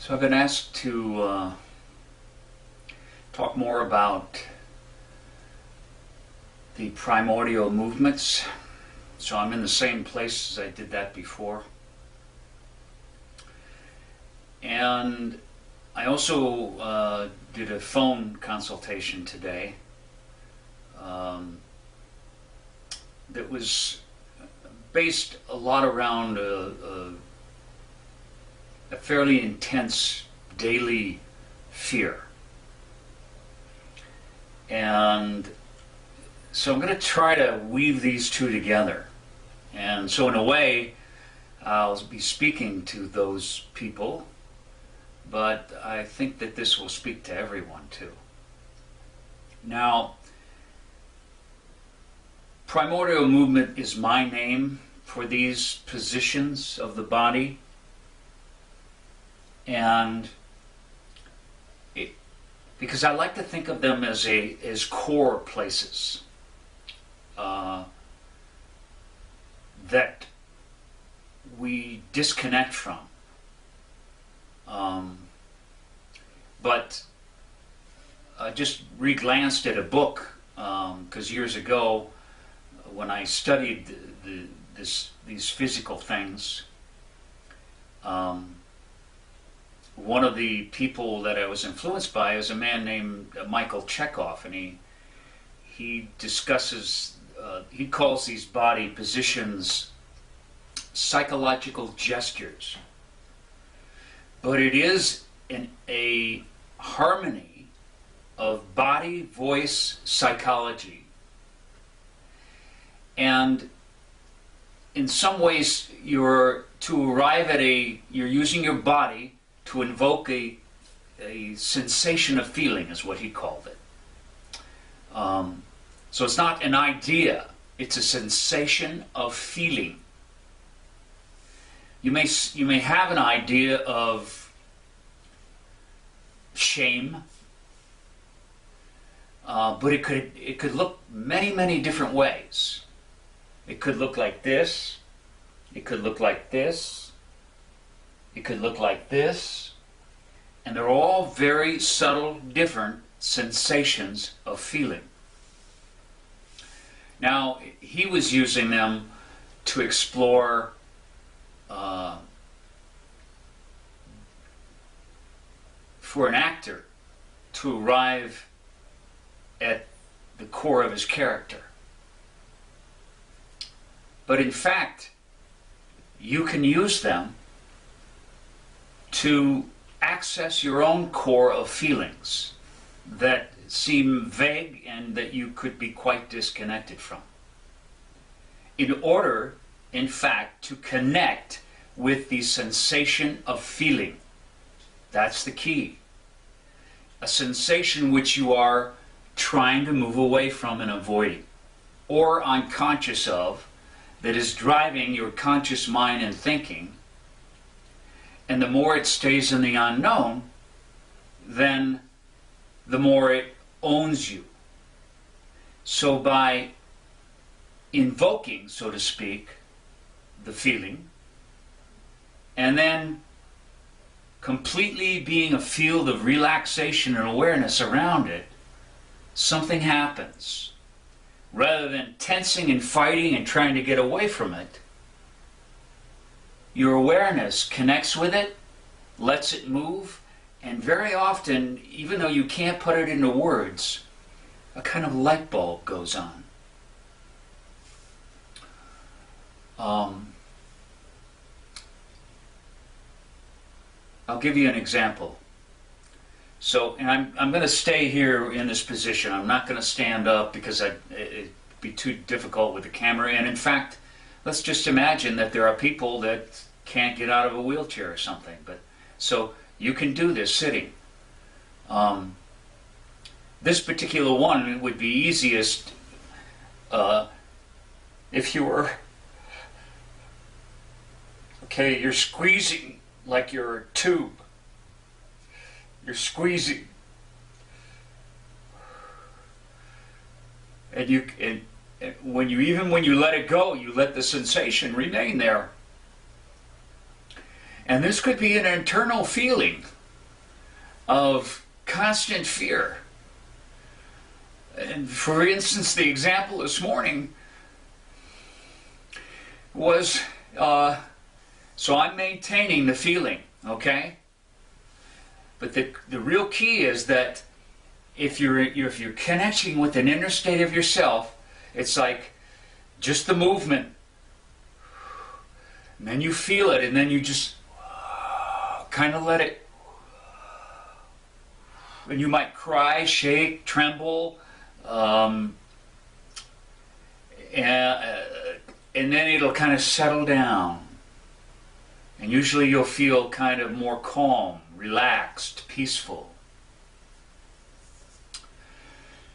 So I've been asked to talk more about the primordial movements. So I'm in the same place as I did that before. And I also did a phone consultation today that was based a lot around a fairly intense daily fear. And so I'm going to try to weave these two together. And so in a way, I'll be speaking to those people, but I think that this will speak to everyone too. Now, primordial movement is my name for these positions of the body. And because I like to think of them as core places that we disconnect from. But I just re-glanced at a book because years ago, when I studied these physical things, one of the people that I was influenced by is a man named Michael Chekhov, and he discusses, he calls these body positions psychological gestures. But it is a harmony of body, voice, psychology. And in some ways, you're using your body to invoke a sensation of feeling, is what he called it. So it's not an idea, it's a sensation of feeling. You may have an idea of shame, but it could look many different ways. It could look like this, it could look like this, it could look like this, and they're all very subtle, different sensations of feeling. Now, he was using them to explore for an actor to arrive at the core of his character. But in fact, you can use them to access your own core of feelings that seem vague and that you could be quite disconnected from, in order, in fact, to connect with the sensation of feeling. That's the key. A sensation which you are trying to move away from and avoiding, or unconscious of, that is driving your conscious mind and thinking. And the more it stays in the unknown, then the more it owns you. So by invoking, so to speak, the feeling, and then completely being a field of relaxation and awareness around it, something happens. Rather than tensing and fighting and trying to get away from it, your awareness connects with it, lets it move, and very often, even though you can't put it into words, a kind of light bulb goes on. I'll give you an example. So, and I'm going to stay here in this position. I'm not going to stand up because it'd be too difficult with the camera. And in fact, let's just imagine that there are people that can't get out of a wheelchair or something. But so you can do this sitting. This particular one would be easiest if you were, okay, you're squeezing like you're a tube. You're squeezing. And when you let it go, you let the sensation remain there. And this could be an internal feeling of constant fear. And for instance, the example this morning was, so I'm maintaining the feeling, okay? But the real key is that if you're connecting with an inner state of yourself, it's like just the movement, and then you feel it, and then you just kind of let it, and you might cry, shake, tremble, and then it'll kind of settle down, and usually you'll feel kind of more calm, relaxed, peaceful.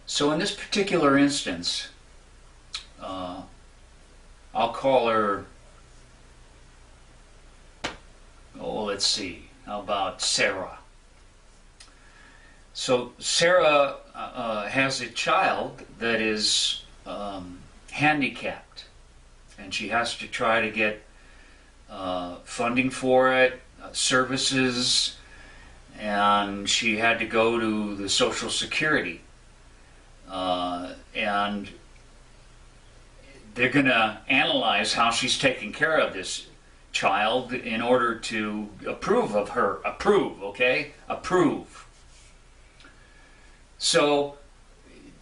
So in this particular instance, I'll call her, oh, let's see, how about Sarah? So Sarah has a child that is handicapped, and she has to try to get funding for it, services, and she had to go to the Social Security. And they're going to analyze how she's taking care of this child in order to approve of her. Approve. So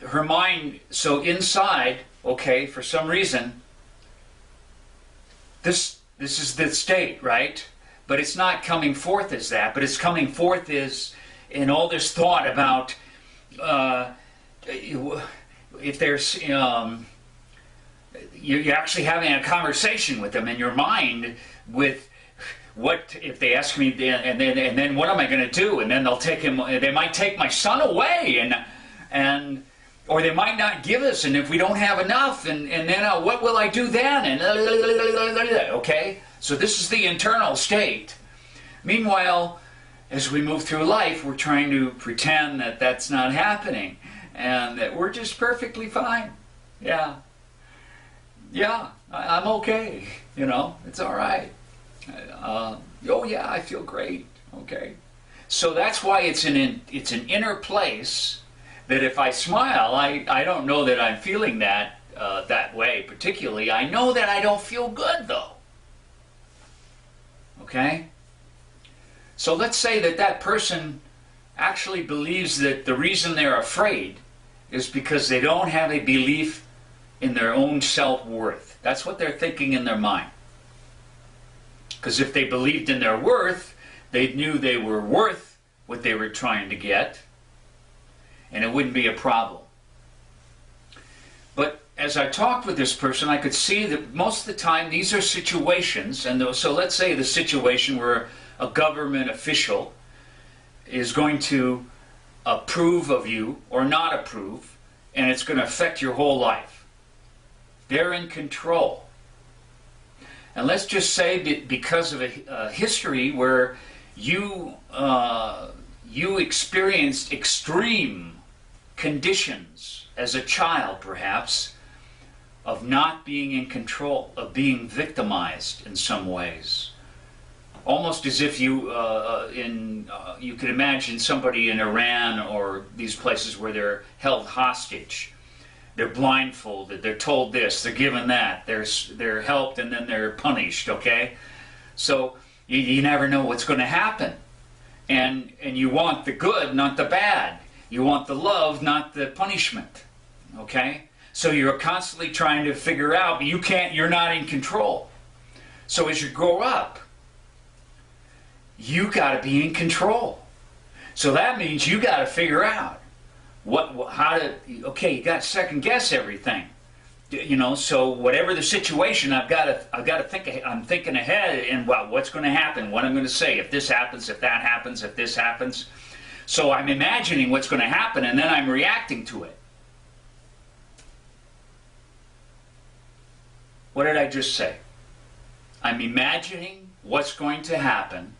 her mind, so inside, okay, for some reason, this is the state, right? But it's not coming forth as that, but it's coming forth as in all this thought about if there's you're actually having a conversation with them in your mind with what if they ask me, and then what am I going to do? And then they'll take him. They might take my son away, and or they might not give us. And if we don't have enough, and then what will I do then? And okay, so this is the internal state. Meanwhile, as we move through life, we're trying to pretend that that's not happening, and that we're just perfectly fine. Yeah, I'm okay. You know, it's all right. Oh yeah, I feel great. Okay, so that's why it's an inner place that if I smile, I don't know that I'm feeling that that way particularly. I know that I don't feel good though. Okay, so let's say that person actually believes that the reason they're afraid is because they don't have a belief in their own self-worth. That's what they're thinking in their mind. Because if they believed in their worth, they knew they were worth what they were trying to get, and it wouldn't be a problem. But as I talked with this person, I could see that most of the time these are situations, and so let's say the situation where a government official is going to approve of you or not approve, and it's going to affect your whole life. They're in control. And let's just say that because of a history where you experienced extreme conditions as a child, perhaps, of not being in control, of being victimized in some ways. Almost as if you could imagine somebody in Iran or these places where they're held hostage. They're blindfolded, they're told this, they're given that, they're helped and then they're punished, okay? So you never know what's going to happen. And you want the good, not the bad. You want the love, not the punishment, okay? So you're constantly trying to figure out, but you're not in control. So as you grow up, you got to be in control. So that means you got to figure out you got to second guess everything, you know. So whatever the situation, I've got to think. I'm thinking ahead and what's going to happen, what I'm going to say, if this happens, if that happens, if this happens. So I'm imagining what's going to happen, and then I'm reacting to it. What did I just say? I'm imagining what's going to happen,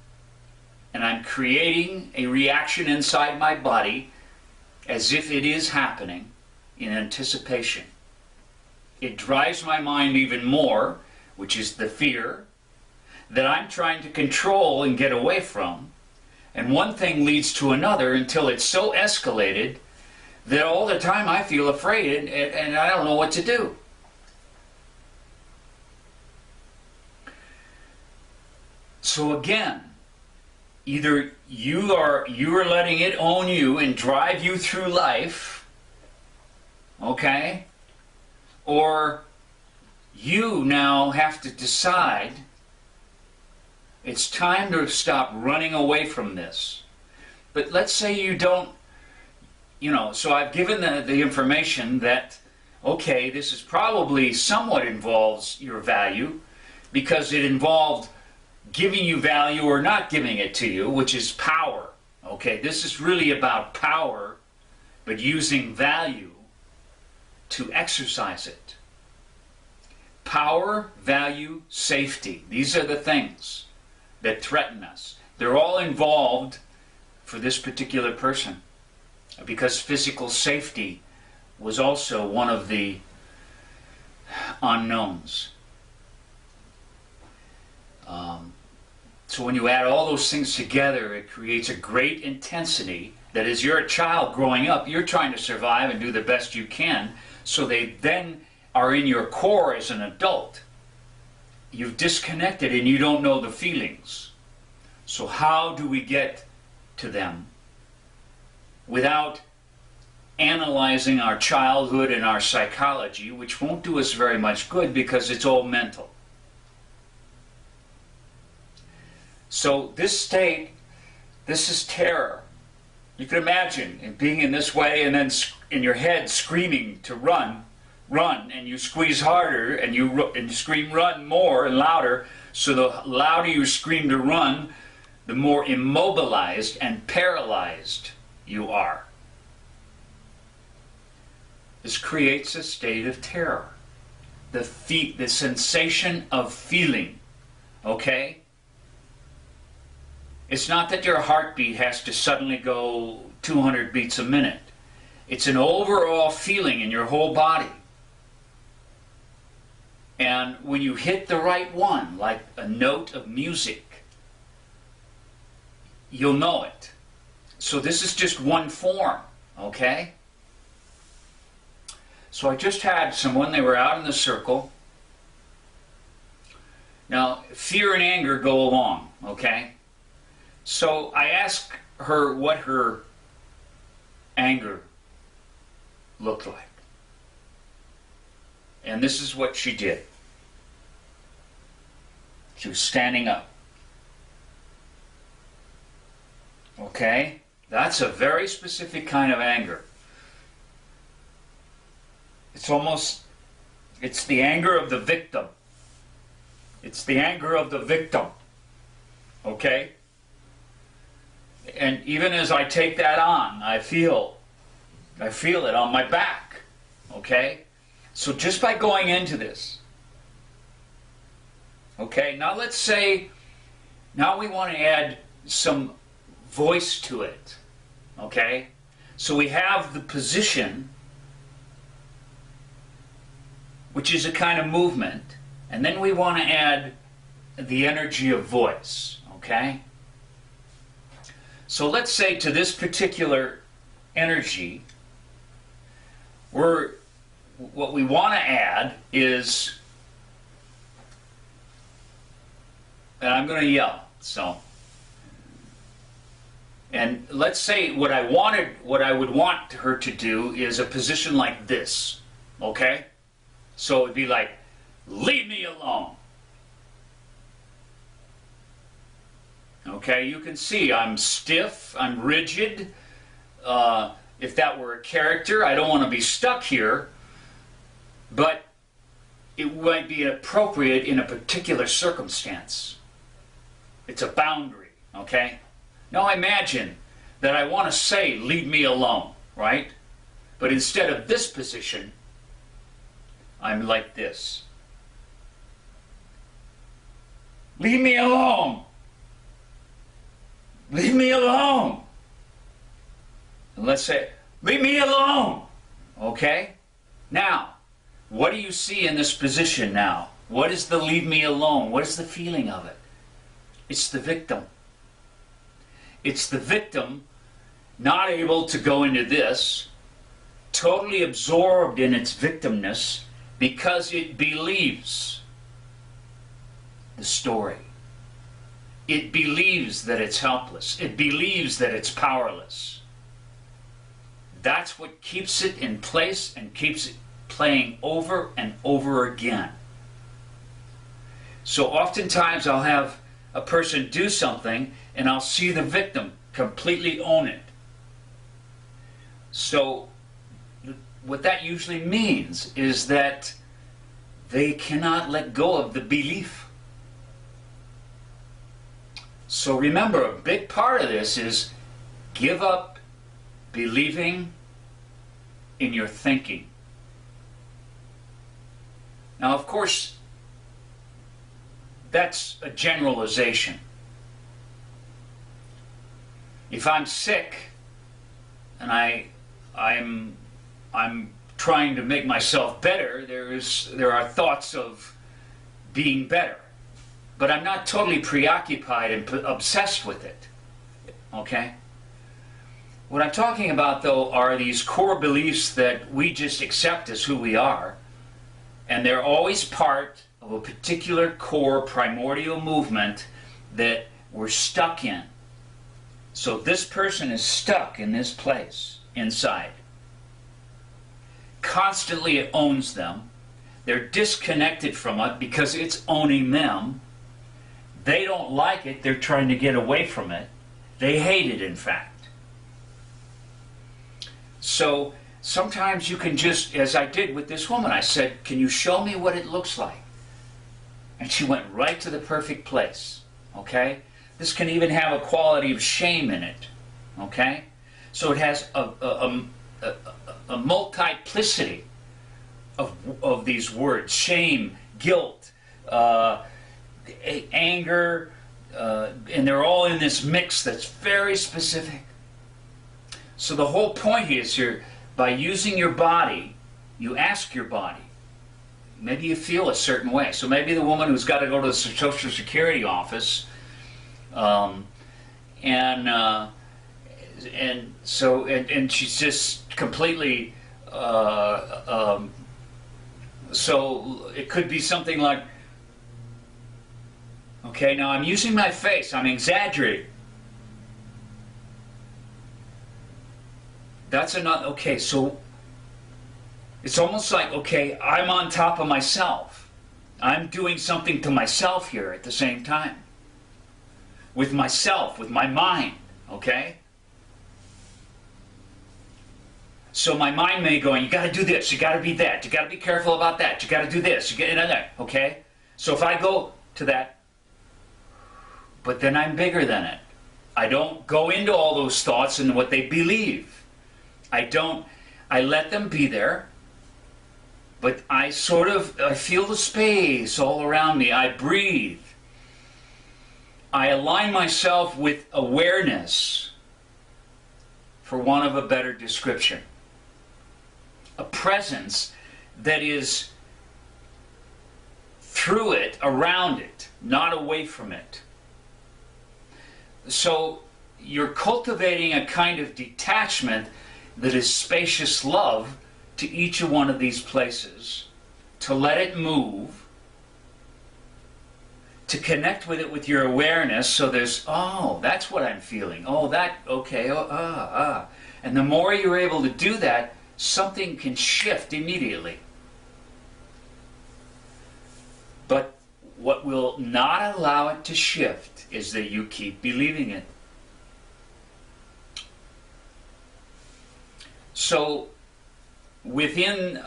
and I'm creating a reaction inside my body as if it is happening in anticipation. It drives my mind even more, which is the fear that I'm trying to control and get away from, And one thing leads to another until it's so escalated that all the time I feel afraid and I don't know what to do. So again, either you are letting it own you and drive you through life, okay? Or you now have to decide it's time to stop running away from this. But let's say you don't, so I've given the information that, okay, this is probably somewhat involves your value because it involved giving you value or not giving it to you, which is power. Okay, this is really about power, but using value to exercise it. Power, value, safety. These are the things that threaten us. They're all involved for this particular person because physical safety was also one of the unknowns. So when you add all those things together, it creates a great intensity that as you're a child growing up, you're trying to survive and do the best you can, so they then are in your core as an adult. You've disconnected and you don't know the feelings. So how do we get to them without analyzing our childhood and our psychology, which won't do us very much good because it's all mental? So this state, this is terror. You can imagine being in this way and then in your head screaming to run, and you squeeze harder and you scream run more and louder. So the louder you scream to run, the more immobilized and paralyzed you are. This creates a state of terror. The sensation of feeling, okay? It's not that your heartbeat has to suddenly go 200 beats a minute. It's an overall feeling in your whole body. And when you hit the right one, like a note of music, you'll know it. So this is just one form, okay? So I just had someone, they were out in the circle. Now, fear and anger go along, okay? So I asked her what her anger looked like. And this is what she did. She was standing up. Okay? That's a very specific kind of anger. It's the anger of the victim. It's the anger of the victim. Okay? And even as I take that on, I feel it on my back. Okay? So just by going into this, okay, now let's say, now we want to add some voice to it. Okay? So we have the position, which is a kind of movement, and then we want to add the energy of voice. Okay? So let's say to this particular energy, what we want to add is, and I'm going to yell, and let's say what I would want her to do is a position like this, okay? So it'd be like, leave me alone. Okay, you can see I'm stiff, I'm rigid. If that were a character, I don't want to be stuck here, but it might be appropriate in a particular circumstance. It's a boundary, okay? Now imagine that I want to say, leave me alone, right? But instead of this position, I'm like this. Leave me alone. Leave me alone. And let's say, leave me alone. Okay? Now, what do you see in this position now? What is the leave me alone? What is the feeling of it? It's the victim. It's the victim not able to go into this, totally absorbed in its victimness because it believes the story. It believes that it's helpless. It believes that it's powerless. That's what keeps it in place and keeps it playing over and over again. So oftentimes I'll have a person do something and I'll see the victim completely own it. So what that usually means is that they cannot let go of the belief. So remember, a big part of this is give up believing in your thinking. Now, of course, that's a generalization. If I'm sick and I'm trying to make myself better, there are thoughts of being better. But I'm not totally preoccupied and obsessed with it. Okay? What I'm talking about, though, are these core beliefs that we just accept as who we are, and they're always part of a particular core primordial movement that we're stuck in. So this person is stuck in this place inside. Constantly it owns them. They're disconnected from it because it's owning them. They don't like it. They're trying to get away from it. They hate it, in fact. So sometimes you can just, as I did with this woman, I said, can you show me what it looks like? And she went right to the perfect place. Okay? This can even have a quality of shame in it. Okay? So it has a multiplicity of these words: shame, guilt, anger, and they're all in this mix that's very specific. So the whole point is here, by using your body, you ask your body. Maybe you feel a certain way. So maybe the woman who's got to go to the Social Security office, and she's just completely. So it could be something like, okay, now I'm using my face, I'm exaggerating. That's enough. Okay, so it's almost like, okay, I'm on top of myself. I'm doing something to myself here at the same time. With myself, with my mind, okay? So my mind may go, you got to do this, you got to be that, you got to be careful about that, you got to do this, you got to do that, okay? So if I go to that, but then I'm bigger than it. I don't go into all those thoughts and what they believe. I let them be there, but I feel the space all around me. I breathe. I align myself with awareness, for want of a better description. A presence that is through it, around it, not away from it. So you're cultivating a kind of detachment that is spacious love to each one of these places, to let it move, to connect with it with your awareness, so there's, oh, that's what I'm feeling. Oh, that, okay, And the more you're able to do that, something can shift immediately. But what will not allow it to shift is that you keep believing it. So within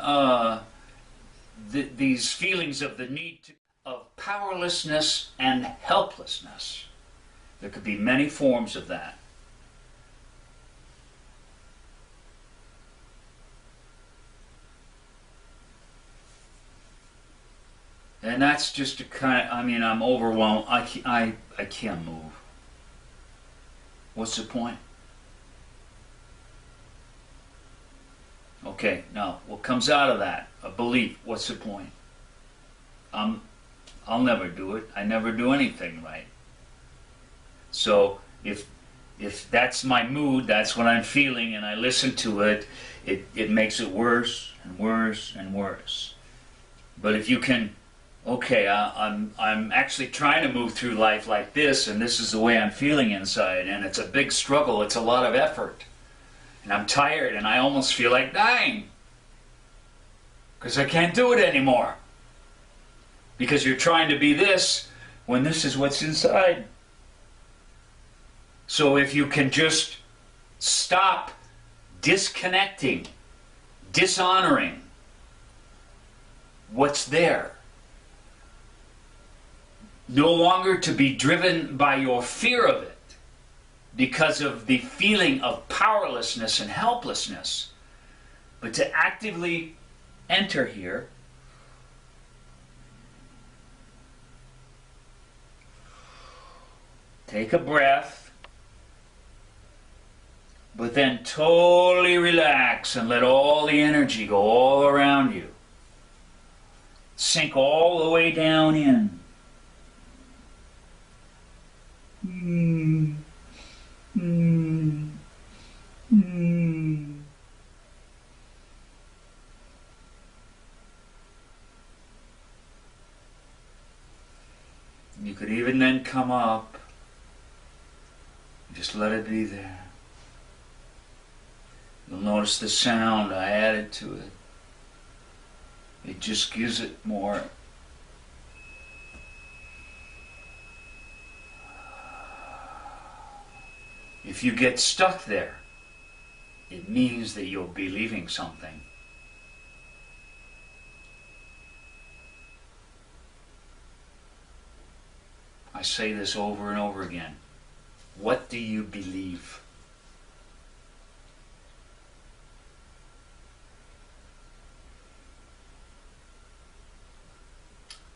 these feelings of the need of powerlessness and helplessness, there could be many forms of that. And that's just a kind of, I'm overwhelmed. I can't move. What's the point? Okay, now, what comes out of that? A belief. What's the point? I'll never do it. I never do anything right. So, if If that's my mood, that's what I'm feeling, and I listen to it, it makes it worse and worse and worse. But if you can, okay, I'm actually trying to move through life like this, and this is the way I'm feeling inside, and it's a big struggle, it's a lot of effort, and I'm tired, and I almost feel like dying, because I can't do it anymore. Because you're trying to be this, when this is what's inside. So if you can just stop disconnecting, dishonoring what's there, no longer to be driven by your fear of it because of the feeling of powerlessness and helplessness, but to actively enter here, take a breath, but then totally relax and let all the energy go all around you. Sink all the way down in. You could even then come up. Just let it be there. You'll notice the sound I added to it. It just gives it more. If you get stuck there, it means that you're believing something. I say this over and over again. What do you believe?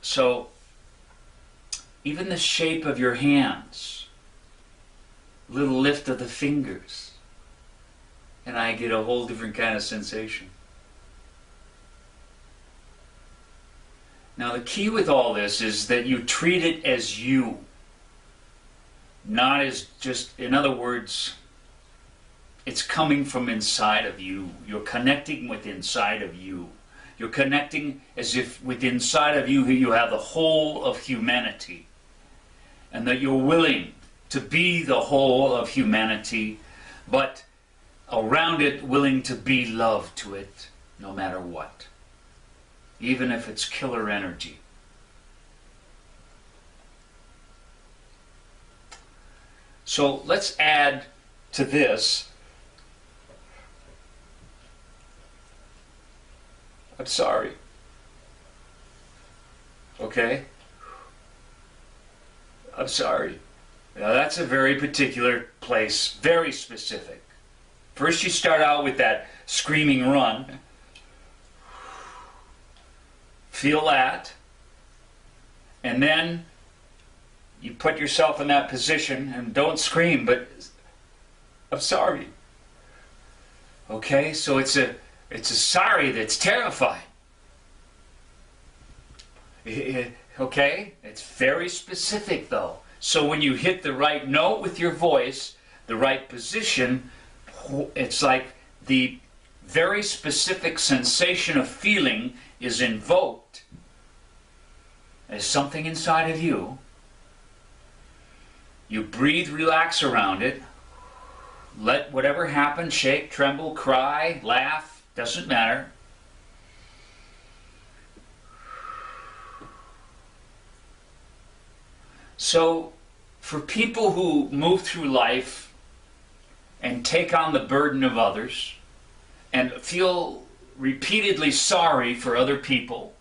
So, even the shape of your hands, little lift of the fingers, and I get a whole different kind of sensation. Now the key with all this is that you treat it as you, not as just, in other words, it's coming from inside of you. You're connecting with inside of you. You're connecting as if with inside of you you have the whole of humanity, and that you're willing to be the whole of humanity, but around it willing to be love to it no matter what, even if it's killer energy. So let's add to this, I'm sorry. Okay? I'm sorry. Now that's a very particular place, very specific. First you start out with that screaming run. Feel that. And then you put yourself in that position and don't scream, but I'm sorry. Okay? So it's a sorry that's terrified. Okay? It's very specific though. So when you hit the right note with your voice, the right position, it's like the very specific sensation of feeling is invoked as something inside of you. You breathe, relax around it. Let whatever happen, shake, tremble, cry, laugh, doesn't matter. So, for people who move through life and take on the burden of others and feel repeatedly sorry for other people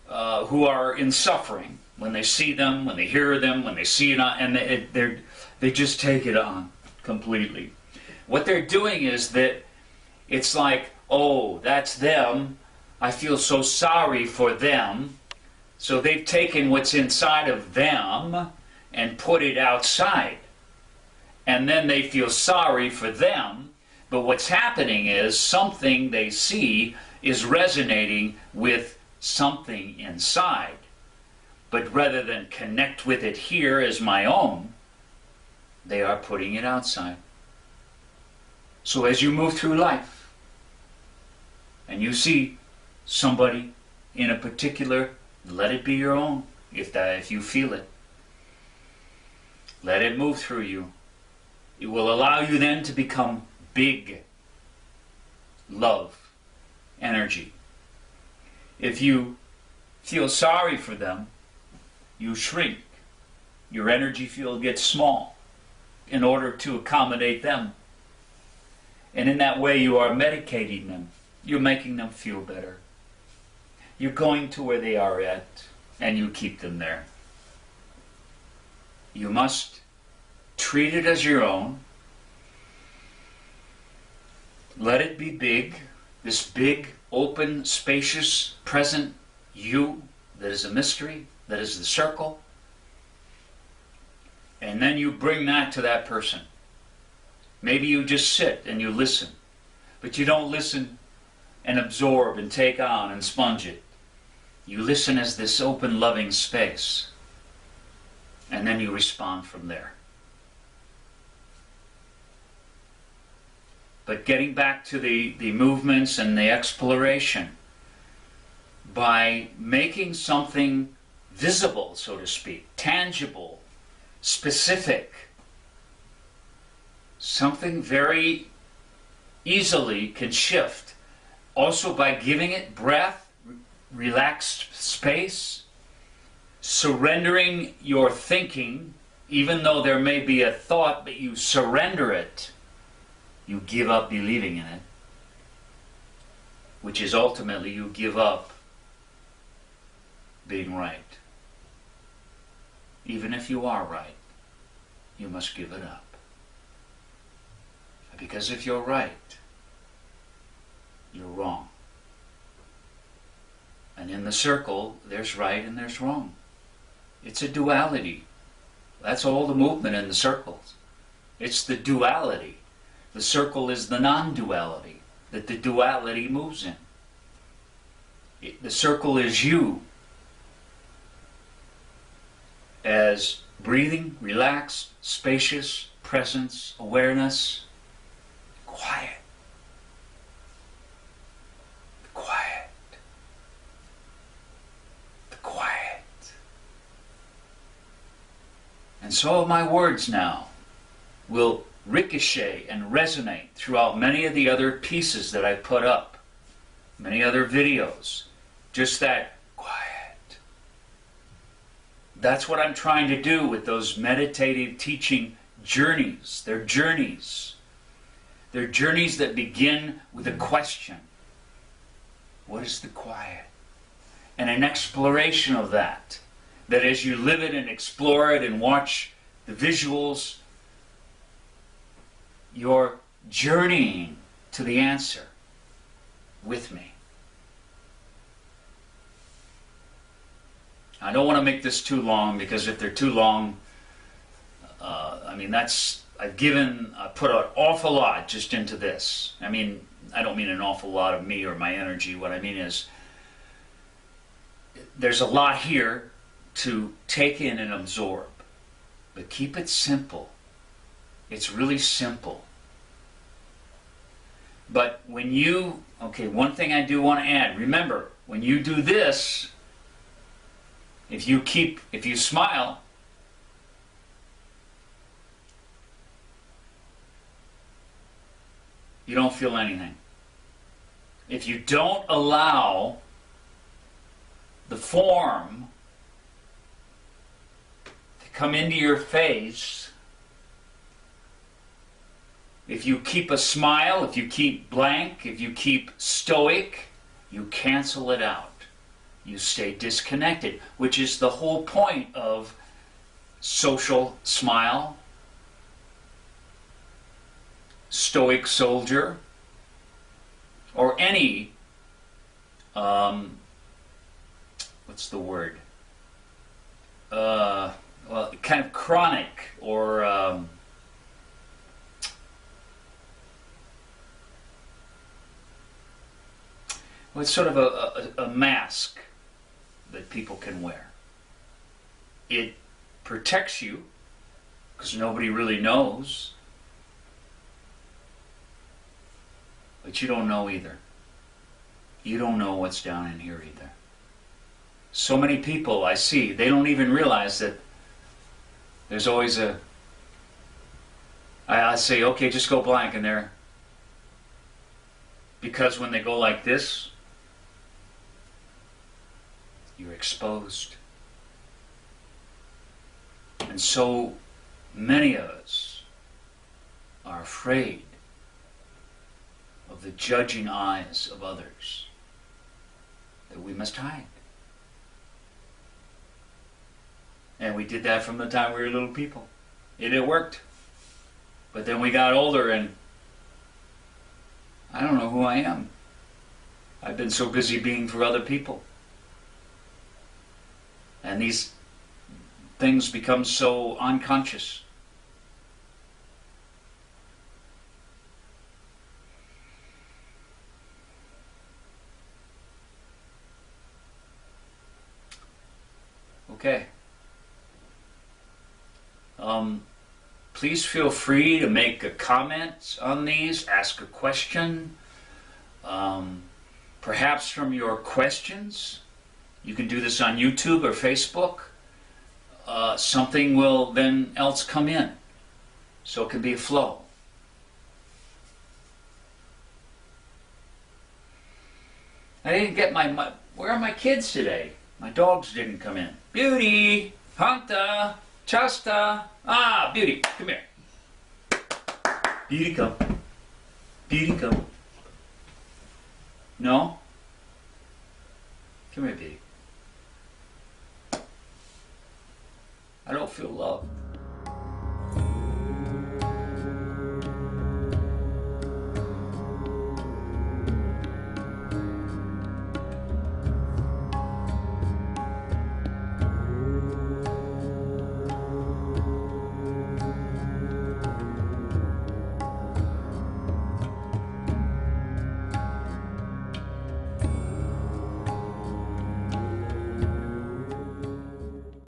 who are in suffering, when they see them, when they hear them, when they see it on, and they just take it on completely. What they're doing is that it's like, oh, that's them, I feel so sorry for them. So they've taken what's inside of them and put it outside. And then they feel sorry for them, but what's happening is something they see is resonating with something inside. But rather than connect with it here as my own, they are putting it outside. So as you move through life and you see somebody in a particular, let it be your own, if you feel it. Let it move through you. It will allow you then to become big love energy. If you feel sorry for them, you shrink. Your energy field gets small in order to accommodate them. And in that way you are medicating them. You're making them feel better. You're going to where they are at, and you keep them there. You must treat it as your own. Let it be big, this big, open, spacious, present you that is a mystery, that is the circle. And then you bring that to that person. Maybe you just sit and you listen, but you don't listen and absorb and take on and sponge it. You listen as this open, loving space, and then you respond from there. But getting back to the movements and the exploration, by making something visible, so to speak, tangible, specific, something very easily can shift. Also by giving it breath, relaxed space, surrendering your thinking, even though there may be a thought, but you surrender it. You give up believing in it, which is ultimately you give up being right. Even if you are right, you must give it up. Because if you're right, you're wrong. And in the circle, there's right and there's wrong. It's a duality. That's all the movement in the circles. It's the duality. The circle is the non-duality that the duality moves in. The circle is you as breathing, relaxed, spacious, presence, awareness, quiet. Quiet. The quiet. And so my words now will ricochet and resonate throughout many of the other pieces that I put up, many other videos. Just that quiet. That's what I'm trying to do with those meditative teaching journeys. They're journeys. They're journeys that begin with a question. What is the quiet? And an exploration of that. That as you live it and explore it and watch the visuals, you're journeying to the answer with me. I don't want to make this too long, because if they're too long, I put an awful lot just into this. I don't mean an awful lot of me or my energy. What I mean is, there's a lot here to take in and absorb. But keep it simple. It's really simple. But when you, one thing I do want to add, remember, when you do this, if you smile, you don't feel anything. If you don't allow the form to come into your face, if you keep a smile, if you keep blank, if you keep stoic, you cancel it out. You stay disconnected, which is the whole point of social smile, stoic soldier, or any, what's the word? Kind of chronic, or well, it's sort of a mask that people can wear. It protects you because nobody really knows. But you don't know either. You don't know what's down in here either. So many people I see, they don't even realize that there's always a... I say, okay, just go blank in there. Because when they go like this, you're exposed. And so many of us are afraid of the judging eyes of others that we must hide. And we did that from the time we were little people. It worked. But then we got older and I don't know who I am. I've been so busy being for other people. And these things become so unconscious. Okay. Please feel free to make a comment on these, ask a question. Perhaps from your questions, you can do this on YouTube or Facebook. Something will then else come in. So it can be a flow. I didn't get my where are my kids today? My dogs didn't come in. Beauty, Hanta, Chasta. Ah, Beauty, come here. Beauty, come. Beauty, come. No? Come here, Beauty. I don't feel loved.